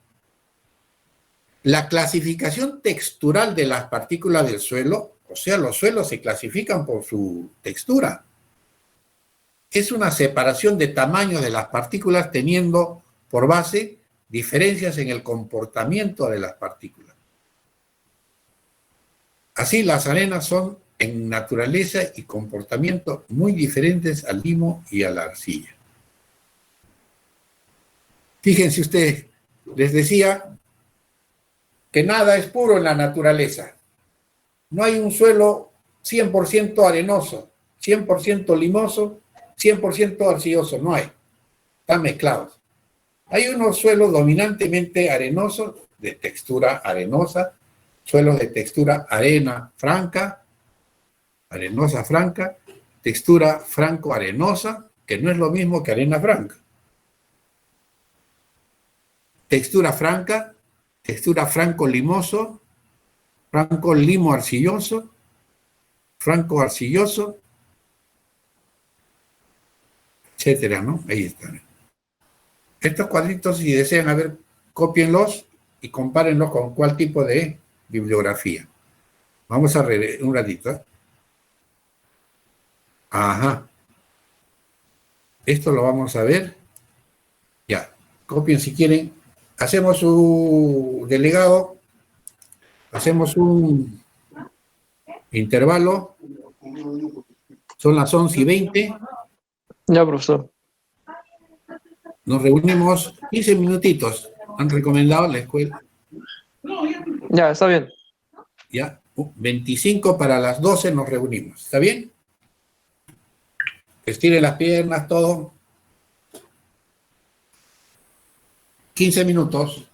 La clasificación textural de las partículas del suelo, o sea, los suelos se clasifican por su textura. Es una separación de tamaño de las partículas teniendo por base diferencias en el comportamiento de las partículas. Así, las arenas son en naturaleza y comportamiento muy diferentes al limo y a la arcilla. Fíjense ustedes, les decía que nada es puro en la naturaleza. No hay un suelo 100% arenoso, 100% limoso, 100% arcilloso, no hay. Están mezclados. Hay unos suelos dominantemente arenosos, de textura arenosa, suelos de textura arena franca, arenosa franca, textura franco-arenosa, que no es lo mismo que arena franca. Textura franca, textura franco-limoso, franco-limo-arcilloso, franco-arcilloso, etcétera, ¿no? Ahí están. Estos cuadritos, si desean, a ver, cópienlos y compárenlos con cuál tipo de bibliografía. Vamos a ver un ratito, ¿eh? Ajá. Esto lo vamos a ver. Ya. Copien si quieren. Hacemos su delegado. Hacemos un intervalo. Son las 11:20. Ya, profesor. Nos reunimos 15 minutitos. Han recomendado la escuela. Ya, está bien. Ya. 25 para las 12 nos reunimos. ¿Está bien? Estiren las piernas, todo. 15 minutos.